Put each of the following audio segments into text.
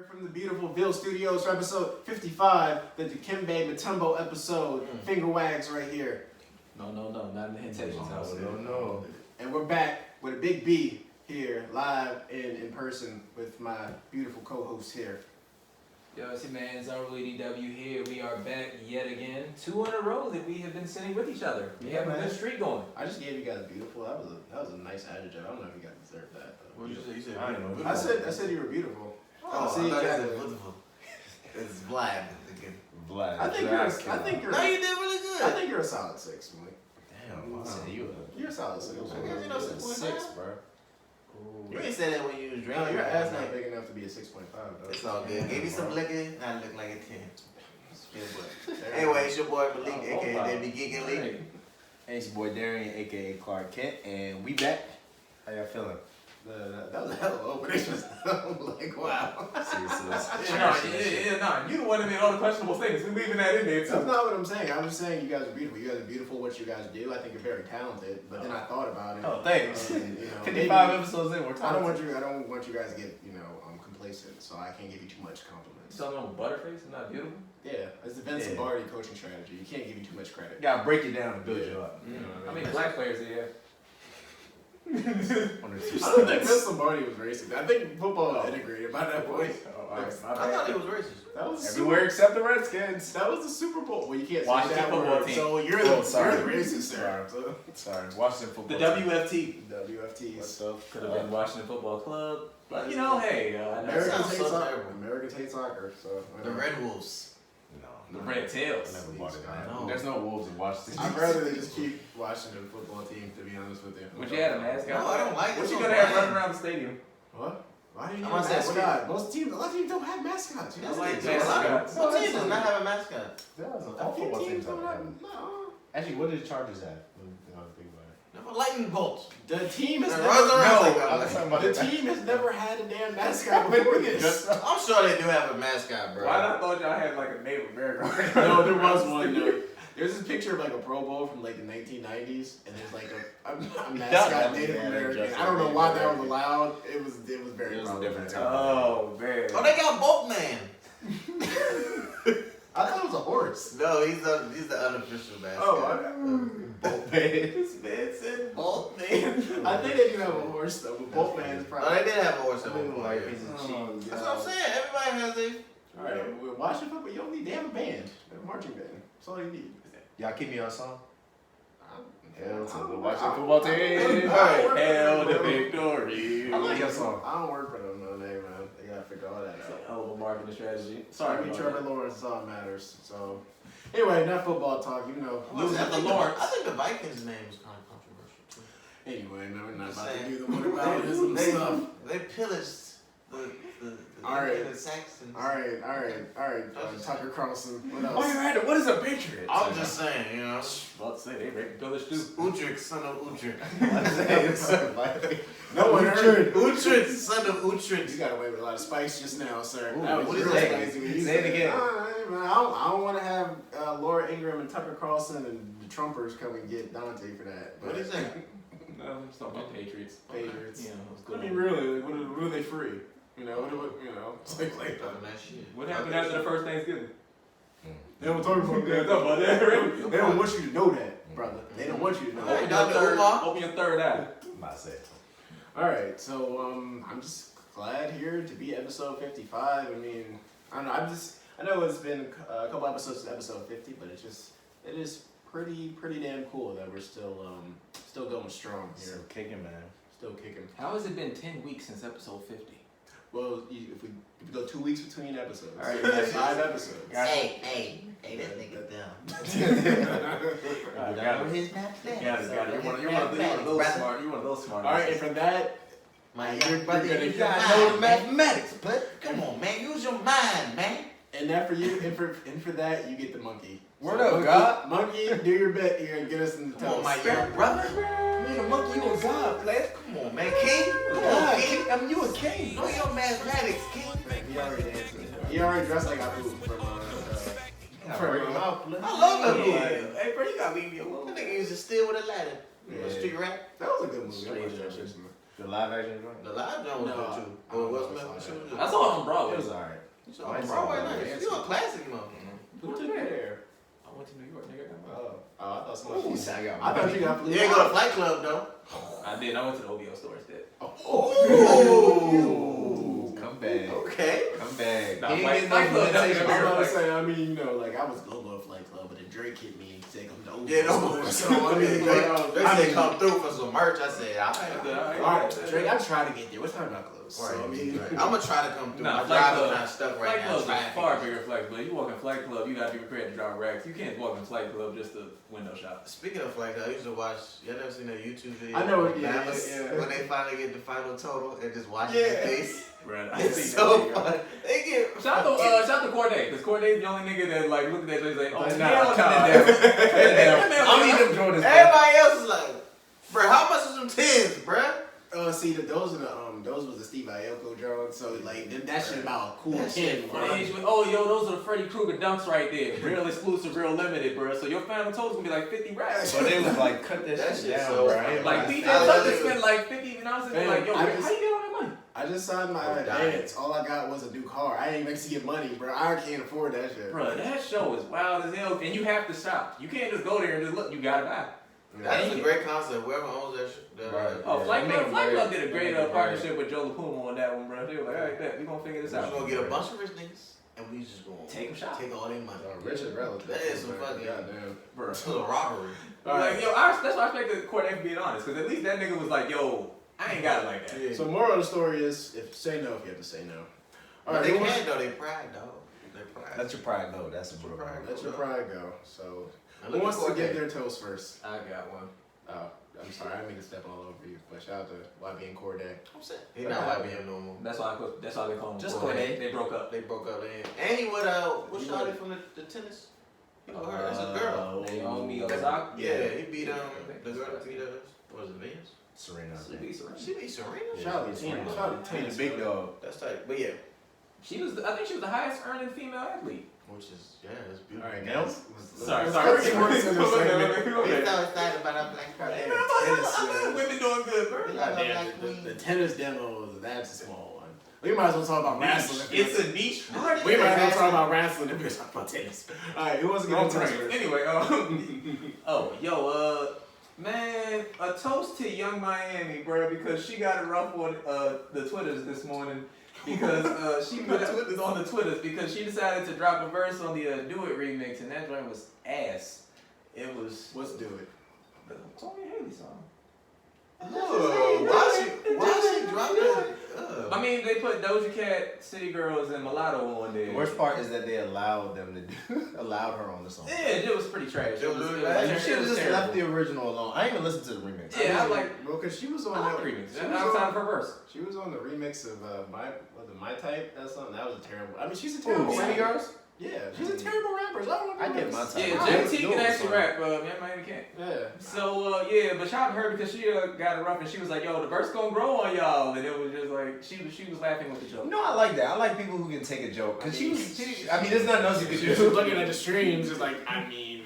From the beautiful Ville Studios for episode 55, the Dikembe Mutombo episode, Finger Wags right here. No, not in the Hentations house. No. And we're back with a big B here, live and in person with my beautiful co-host here. Yo, it's your man, ZaroLDW here. We are back yet again. 2 in a row that we have been sitting with each other. We have a good streak going. I just gave you guys beautiful. That was a nice adjective. I don't know if you guys deserve that. What did you say? You said I don't know. beautiful? I said you were beautiful. Oh, see, I thought you said beautiful. It's Vlad. Vlad. I think you're. No, you did really good. I think you're a solid 6, Malik. Damn, wow. You're a solid 6. I guess you know 6.5. bro. You ain't say that when you was drinking. No, your ass not big enough to be a 6.5 though. It's all good. Give me some liquor, I look like a 10. Anyway, it's your boy Malik, aka They Be Geeking Lee. Hey, it's your boy Darian, aka Clark Kent, and we back. How y'all feeling? That was a hell of an opening. I'm like, wow. Yeah, you the one that made all the questionable things. We're leaving that in there too. That's not what I'm saying. I'm just saying you guys are beautiful. You guys are beautiful what you guys do. I think you're very talented. But then I thought about it. Oh, thanks. And, 55 episodes in, we're I don't talented. want you guys to get, complacent. So I can't give you too much compliments. Something on Butterface is not beautiful? Yeah, it's the Vince Lombardi coaching strategy. You can't give you too much credit. You gotta break it down and build you up. You know what I mean, black players are here. One or two I don't think steps. Vince Lombardi was racist. I think football was integrated by that point. Oh, all right, my I bad. thought he was racist. That was Everywhere except the Redskins. That was the Super Bowl. Well, you can't say Washington that football word. team. So you're Oh, the sorry. racist there. So. Sorry, Washington football. The team. WFT. WFTs. Could have been Washington Football Club. But, hey, Americans sounds hate so soccer. terrible. Americans hate soccer. So The Red Wolves. No, the Red Tails. never bought it. No. There's no wolves in Washington. I'd rather they just keep Washington football team. To be honest with you. Would you have a mascot? No, I don't like it. What you So gonna have bland. running around the stadium? What? Why do you I'm need a gonna say, what do you- mascot? A lot of teams don't have mascots. You Yes, know? they like do. mascots. What team does not have a mascot? A few teams don't have. No. Actually, what did the Chargers have? Never lightning bolts. The team has And never. runs around like I'm that. talking about The team has never had a damn mascot before this. I'm sure they do have a mascot, bro. Why I thought y'all had like a Native American? No, there was one. No. There's this picture of like a Pro Bowl from like the 1990s, and there's like a mascot Native American. I don't know why that was allowed. It was very. It was a different problematic. time. Oh, man. Oh, they got Boatman. I thought it was a horse. No, he's the unofficial mascot. Boatman. This man said Boatman. I think they do have a horse though, but Boatman is Oh, probably. they did have a horse at one point. Like yeah. piece of cheese. That's what I'm saying. Everybody has a. Alright, we're watching football. You don't need to have a band, a marching band. That's all you need. Y'all keep me on song? Hell to the I Washington don't- football I don't team. work for Hell them, to bro. victory. I like your your song. I don't work for them, no, man. They gotta figure all that It's a out. hell of a marketing strategy. Sorry, about Trevor that. Lawrence is all that matters. So, anyway, enough football talk. Losing I to think Lawrence. I think the Vikings name is kind of controversial too. Anyway, no, we're not Just about to saying. do the whataboutism stuff. They pillaged the All right. the Saxons. All right. Tucker Carlson. What else? Oh, you're right. What is a Patriot? I'm just saying, About to say, they raped village too. Utrick, son of Utrick. No one heard. Utrick, son of Utrick. You got away with a lot of spice just now, sir. Ooh, That was what real is that? spicy when you Say it said again. I don't want to have Laura Ingraham and Tucker Carlson and the Trumpers come and get Dante for that. But What is that? No, I'm just talking about Patriots. Patriots. Yeah, it was good. I mean, really, like, what are they free? It's like Talking that shit. What happened after the first Thanksgiving? They don't talk about Yeah, that. talk about that, right? They don't want you to know that, brother. They don't want you to know. Hey, Open Dr. your third, Umar. open your third eye. All right, so I'm just glad here to be episode 55. I mean, I don't know. I know it's been a couple episodes to episode 50, but it is pretty damn cool that we're still going strong here. Still kicking, man. Still kicking. How has it been 10 weeks since episode 50? Well, if we go 2 weeks between episodes, All right, that's 5 episodes. Hey, that nigga down. Got it. His maps there. Got it. You're one of those smart. You're one of those smart. All right, and from that, My You're young brother, gonna you get gotta know the mad, mathematics, but come on, man, use your mind, man. and that for you, and for that, you get the monkey. Word So, up, God. Monkey, do your bet here and get us in the Come on, top. my young brother. You a monkey, you a god, player. Come on, man, king. Come on, king. I mean, you a king. Know your mathematics, king. He already answered. He already dressed like Abu from I love that movie. Hey, bro, you gotta leave me alone. That nigga used to steal with a ladder. Yeah. Street rap. That was a good movie. I Straight watched that up. shit. The live action joint? The live joint was No, good too. I don't Will know Smith if I was saw good. I saw it on Broadway. It was alright. So Broadway nice. You a classic motherfucker. Who took you there? I went to New York, nigga. I thought someone. Ooh, I got I thought you got. You ain't go to Flight Club though. I did. I went to the OVO store instead. Oh. Come back. Okay. Come back. Nah, He ain't Flight getting no Club, visitation. I'm about to say, I mean, you know, like I was gonna go to Flight Club, but the Drake hit me and said come to Yeah, Oakland. no. So I mean, They said come through for some merch. I said, Alright, Drake, I tried to get there. What time did I close? So I mean, I'm gonna try to come through. Nah, My Flight driver's Club- not stuck right Flight now. Club's a Traffic. far bigger Flight Club. You walk in Flight Club, you gotta be prepared to drop racks. You can't walk in Flight Club just to window shop. Speaking of Flight Club, I used to watch. Y'all never seen that YouTube video? I know of it, yeah, Dallas yeah. When they finally get the final total and just watch Yeah. their face. Bruh, I It's see so that video. fun. They get. Shout out to Corday, because Corday's the only nigga that like looked at that and like, oh Like, hell nah, no. cut it down. That man I was need like, them Jordans. Everybody else is like, bruh, how much is them tens, bruh? See, those are the those was the Steve Aoki drawings. So like that shit about a cool That shit 10. Hey, oh, yo, those are the Freddy Krueger dunks right there. Real exclusive, real limited, bro. So your final total's gonna be like 50 racks. But they was like, cut that, That shit shit down, so bro. funny. Like PJ I Tucker love spent like 50, and I was thinking like, yo, I how just- you get all that money? I just signed my Oh, dying. advance. All I got was a new car. I ain't even to get money, bro. I can't afford that shit. Bro, that show is wild as hell, and you have to shop. You can't just go there and just look. You gotta buy. That's a great concept. Whoever owns that shit. Right. Oh, Yeah, Flight they Club, make Flight great- Club did a they great make great. partnership with Joe LaPuma on that one, bro. They were like, all right, bet we gonna figure this We're out. just gonna get a bunch of rich niggas and we just gonna Take 'em shop. Take all their money. Richard relative. That is some fucking. goddamn. Bro. It's a robbery. Like, yo, that's why I respect Corday for being honest, because at least that nigga was like, yo, I ain't got it like that. Yeah. So moral of the story is, say no if you have to say no. All But right, they who wants- can though. They pride, dog. They pride. Let your pride go. That's a bro. Pride. let your pride go. So Now who look wants at to Corday. get their toast first? I got one. Oh, I'm sorry, I didn't mean to step all over you, but shout out to YB and Corday. I'm saying he's not YBM no more. That's why they call him Just Corday. Corday. They broke up. They broke up. And he with what's He shawty with- from the tennis? You know her. That's a girl. Naomi Oh, Osaka. Yeah, he beat the girl that beat us. Was it Venus? Serena. She beat Serena. She beat Serena. Shout out to Tina. Shout out to He's Tina. a big dog. That's tight. But yeah, She was, I think she was the highest earning female athlete. which is that's beautiful. All right, Now? guys. Sorry. Let's get some more into this segment. We so excited about our black Tennis, card. Women doing good, bro. Goddamn, the tennis demo, that's a small one. We might as well talk about wrestling. It's a niche. We might as well talk about wrestling if we're talking about tennis. Alright, who wants to get into this first? Anyway, man, a toast to Young Miami, bro, because she got it rough on the Twitters this morning because she was on the Twitters because she decided to drop a verse on the Do It remix, and that joint was ass. It was Let's do it. the Tony Haley song. Why she dropped it? I mean, they put Doja Cat, City Girls, and Mulatto on there. The worst part is that they allowed them to allowed her on the song. Yeah, it was pretty trash. It was Like, you it should have was just terrible. left the original alone. I didn't even listen to the remix. Yeah, I like Well, because she was on I like that remix. She That was was on- time for verse. She was on the remix of My Type. That's something that was a terrible. I mean, she's a terrible. City rapper. Girls? Yeah, she's a terrible rapper. So I don't know. I get my type. Yeah, Right. JT can actually rap, Young Miami can't. Yeah. So yeah, but shout out to her because she got it rough and she was like, "Yo, the verse gonna grow on y'all," and it was just like she was laughing with the joke. You know, I like that. I like people who can take a joke. Cause I mean, there's nothing else you could She was do. looking at the streams, just like, I mean,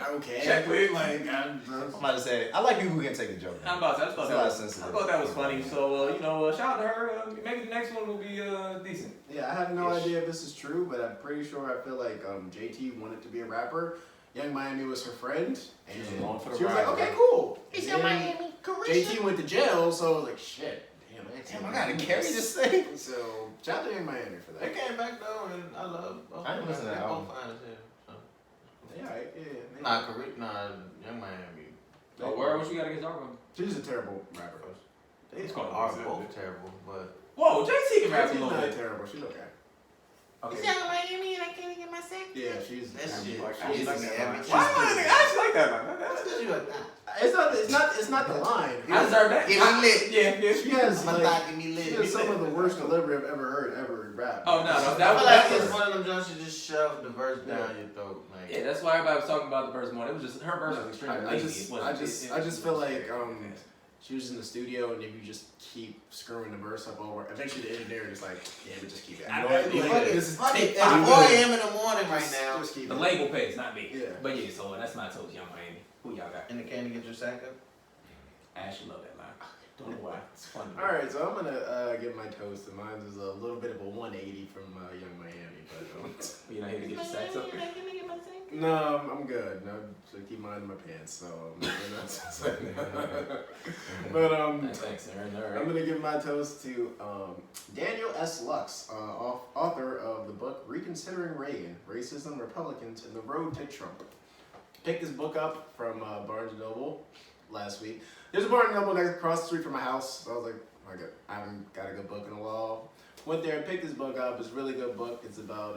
okay. Chadwick. Like, I'm about to say, I like people who can take a joke. I'm about to. I thought It's a lot that of was, sensitive. I thought that was funny. So shout out to her. Maybe the next one will be decent. yeah, I have no idea if this is true, but I'm pretty sure I feel like JT wanted to be a rapper. Young Miami was her friend, and She was along for the she was like, ride, okay, right? cool. It's And Young then Miami. JT went to jail, so I was like, shit. Damn, I gotta carry this thing. So, shout out to Young Miami for They that. came back though, and I love. I didn't listen to that They're album. both fine as hell. Yeah, right, yeah. Nah, Young Miami. Oh, where what you got against Darwin? She's a terrible rapper. They It's called are Boseman. both terrible, but. Whoa, JT can rap a She's little not bit. terrible. She's okay. Okay. Miami and I can't get my sex. Yeah, she's. That I'm shit. like, She's like like that every line. Why am I actually like that? Man? That's because you a thot. It's not the line. I deserve that. Give me lit. Yeah. She has My like, thot give me she lit. has some of the worst delivery I've ever heard in rap. Oh, no, I that feel was like that it's was- one of them joints you just shove the verse down your throat. Like, Yeah, that's why everybody was talking about the verse more. It was just her verse was extremely I lazy. just- It wasn't- I just feel like she was in the studio, and if you just keep screwing the verse up over, eventually the engineer is like, yeah, but just keep it. I don't Fuck like, Fuck it. this is Fuck it. take It's 5 4 minutes. a.m. in the morning right now. Just keep the it. label pays, not me. Yeah. But yeah, so that's my toast, Young Miami. Who y'all got? In the can to get your sack up. I actually love that line. Don't know why. It's funny. All right, so I'm gonna give my toast, and mine is a little bit of a 180 from Young Miami. You not here to get your sacks up? No, I'm good. No, so keep mine in my pants. So, but Thanks, Aaron. All right. I'm gonna give my toast to Daniel S. Lux, author of the book Reconsidering Reagan: Racism, Republicans, and the Road to Trump. Picked this book up from Barnes & Noble last week. There's a Barnes & Noble next across the street from my house. So I was like, I haven't got a good book in a while. Went there, picked this book up. It's a really good book. It's about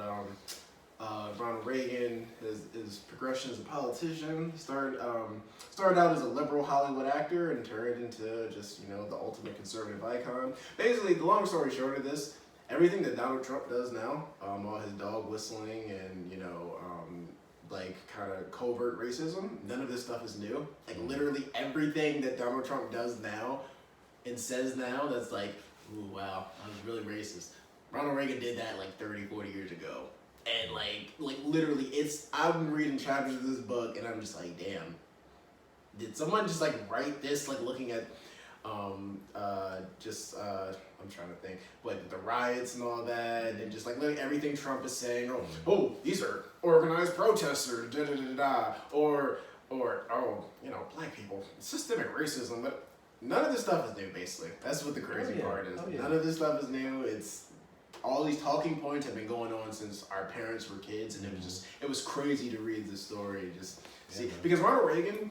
Ronald Reagan, his progression as a politician. He started out as a liberal Hollywood actor and turned into just, the ultimate conservative icon. Basically, the long story short of this, everything that Donald Trump does now, all his dog whistling and, like kind of covert racism, none of this stuff is new. Like literally everything that Donald Trump does now and says now that's like, ooh, wow, I was really racist. Ronald Reagan did that like 30, 40 years ago. And like literally I'm reading chapters of this book and I'm just like, damn, did someone just like write this like looking at I'm trying to think, like the riots and all that, and just like everything Trump is saying, oh, these are organized protesters, da da da da, or black people, systemic racism, but none of this stuff is new. Basically, that's what the crazy part is. None of this stuff is new. It's all these talking points have been going on since our parents were kids, and it was crazy to read this story, just see because Ronald Reagan.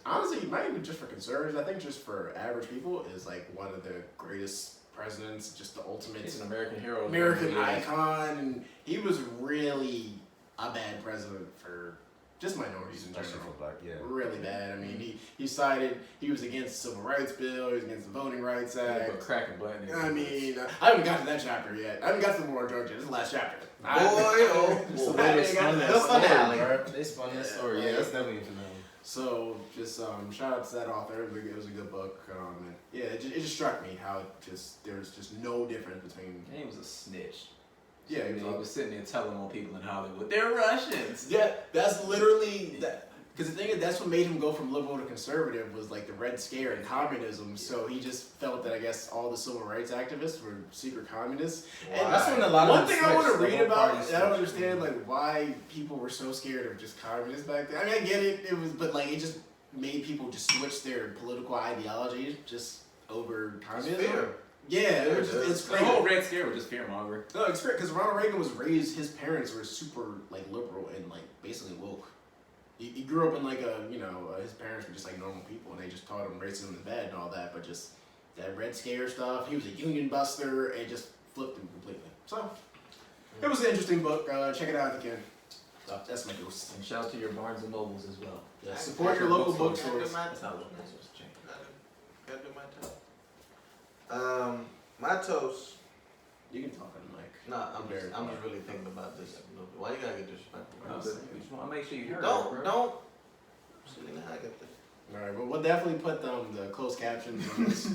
Honestly, not even just for conservatives, I think just for average people, is like one of the greatest presidents, just the ultimate. He's an American hero. American icon, and he was really a bad president for just minorities in general. For black, really bad. I mean, he was against the Civil Rights Bill, he was against the Voting Rights Act. But cracking black niggas. I mean, I haven't got to that chapter yet. I haven't got to the war drug yet. This is the last chapter. They spun that story. Yeah, that's definitely finale. So just shout out to that author. It was a good book. And yeah, it just struck me how there's just no difference between. And he was a snitch. Yeah, he was sitting there telling on people in Hollywood, they're Russians. Yeah, that's literally that. Because the thing is, that's what made him go from liberal to conservative was like the Red Scare and communism. So he just felt that I guess all the civil rights activists were secret communists. Wow. And that's when a lot of one thing I want to read about. I don't switched. understand like why people were so scared of just communists back then. I mean, I get it. It was, but like it just made people just switch their political ideology just over communism. Fear. Yeah, it's The whole Red Scare was just fear mongering. No, it's great because Ronald Reagan was raised. His parents were super like liberal and like basically woke. He grew up in like his parents were just like normal people and they just taught him racism is bad and all that, but just that Red Scare stuff. He was a union buster and just flipped him completely. So it was an interesting book. Check it out if you can. So that's my ghost. And shout out to your Barnes and Nobles as well. Yeah, support your local bookstores. bookstores. That's how local bookstores change. Gotta do my toast. My toast. You can talk on the mic. Nah, I'm just really thinking about this. Why you gotta get disrespectful? No, we just want to make sure you heard Don't. See, now I got this. All right, well, we'll definitely put the closed captions on this.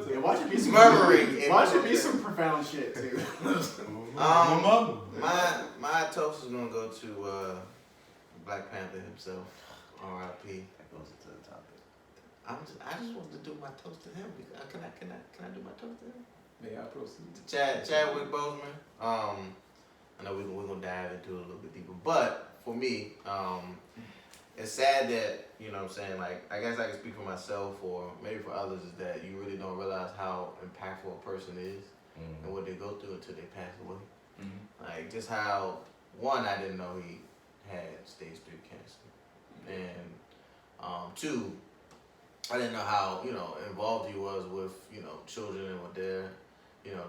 Yeah, watch it be some Murmuring. Watch it be some profound shit too. My toast is gonna go to Black Panther himself, R.I.P. That goes into the topic. I just wanted to do my toast to him. Can I do my toast to him? Yeah, I proceed. Chadwick Boseman. I know we're gonna dive into it a little bit deeper, but for me, it's sad that what I'm saying. Like I guess I can speak for myself or maybe for others is that you really don't realize how impactful a person is and what they go through until they pass away. Like just how I didn't know he had stage 3 cancer, and 2, I didn't know how involved he was with children and with their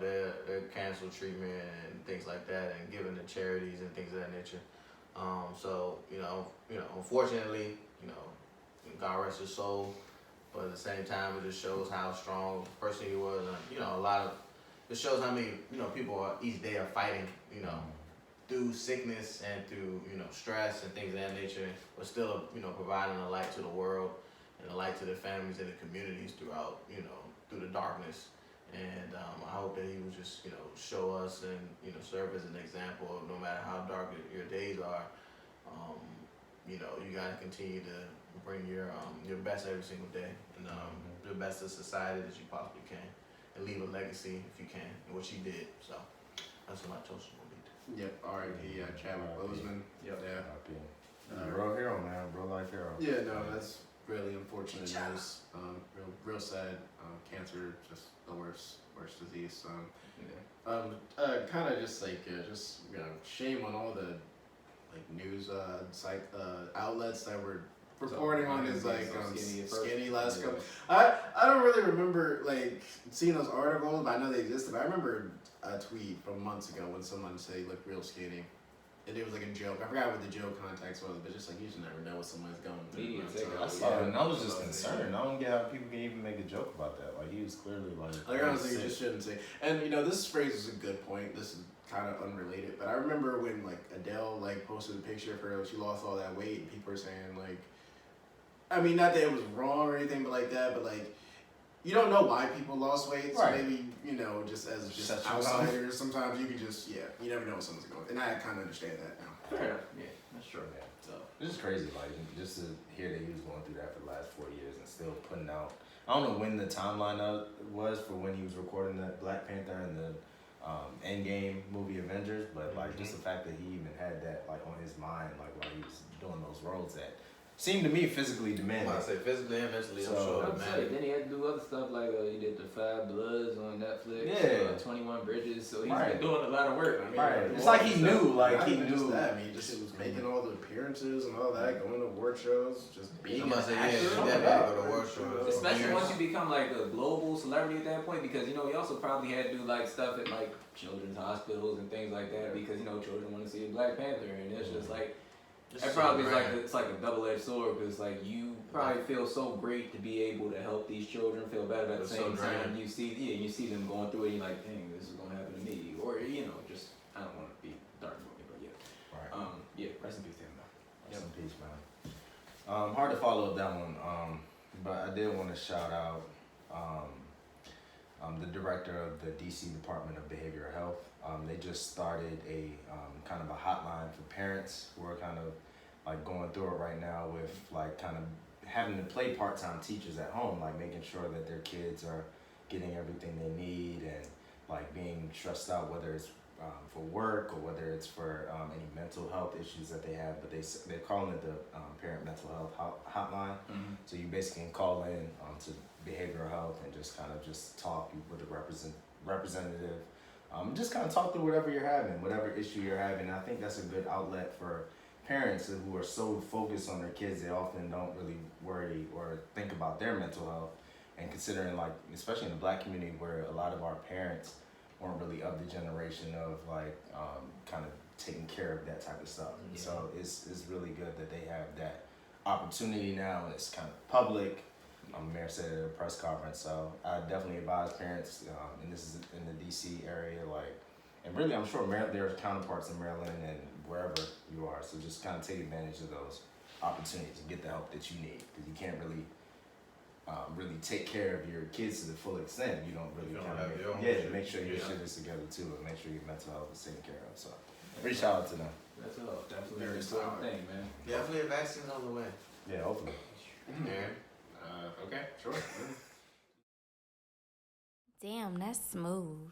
their cancer treatment and things like that, and giving to charities and things of that nature. So unfortunately, God rest his soul, but at the same time, it just shows how strong a person he was. And, it shows how many people each day are fighting, through sickness and through stress and things of that nature, but still providing a light to the world and a light to their families and the communities throughout through the darkness. And I hope that he would just show us and serve as an example of no matter how dark your days are, you gotta continue to bring your best every single day, and the best of society that you possibly can, and leave a legacy if you can, and what you did. So that's what my toast will be. Yep. R.I.P. Chadwick Boseman. Yep. Yeah. Real hero, man. Real life hero. Yeah. No, that's really unfortunate news. Real sad. Cancer, just the worst disease. Kind of just like shame on all the like news outlets that were reporting on his like skinny last couple. I don't really remember like seeing those articles, but I know they existed. But I remember a tweet from months ago when someone said he looked real skinny. And it was like a joke. I forgot what the joke context was, but just like you just never know what someone's going through. And I was just concerned. I don't get how people can even make a joke about that. Like he was clearly like honestly, you just shouldn't say. And this phrase is a good point. This is kind of unrelated, but I remember when like Adele like posted a picture of her, she lost all that weight, and people were saying like, I mean, not that it was wrong or anything, but like that, but like. You don't know why people lost weight, so maybe, just as outsiders, sometimes you can just, you never know what someone's going. And I kind of understand that now. Fair enough. Yeah, that's true. Yeah. So it's just crazy, like, just to hear that he was going through that for the last 4 years and still putting out. I don't know when the timeline was for when he was recording the Black Panther and the Endgame movie Avengers, but like just the fact that he even had that like on his mind, like while he was doing those roles that. Seemed to me physically demanding. I say physically and mentally, so, I'm sure. Then he had to do other stuff like he did the 5 Bloods on Netflix. Yeah. 21 Bridges. So he's been doing a lot of work. I mean, It's like he knew. Like he knew. Just that. I mean, he just was making all the appearances and all that, going to award shows, just being an actor. Go to award shows. Especially once you become like a global celebrity at that point, because he also probably had to do like stuff at like children's hospitals and things like that, because children want to see a Black Panther, and it's just like. It probably is it's like a double-edged sword, because like you probably feel so great to be able to help these children feel better, but at the same time you see them going through it, and you're like, dang, this is gonna happen to me, or just I don't want to be dark about it, but rest in peace to him though. Rest in peace, man. Hard to follow up that one, but I did want to shout out the director of the DC Department of Behavioral Health. They just started a kind of a hotline for parents who are kind of like going through it right now with like kind of having to play part-time teachers at home, like making sure that their kids are getting everything they need and like being stressed out, whether it's for work or whether it's for any mental health issues that they have. But they're calling it the Parent Mental Health Hotline. Mm-hmm. So you basically can call in to behavioral health and just kind of just talk with a representative. Just kind of talk through whatever you're having, whatever issue you're having. I think that's a good outlet for parents who are so focused on their kids, they often don't really worry or think about their mental health. And considering, like, especially in the Black community, where a lot of our parents weren't really of the generation of like kind of taking care of that type of stuff. Yeah. So it's really good that they have that opportunity now, and it's kind of public. Mayor said it at a press conference, so I definitely advise parents, and this is in the DC area, like, and really I'm sure there are counterparts in Maryland and wherever you are, so just kind of take advantage of those opportunities and get the help that you need, because you can't really take care of your kids to the full extent. You don't really make sure your shit is together too, and make sure your mental health is taken care of. So, big shout out to them. That's a very important thing, man. Definitely a vaccine on the way. Yeah, hopefully. Yeah. Okay, sure. Damn, that's smooth.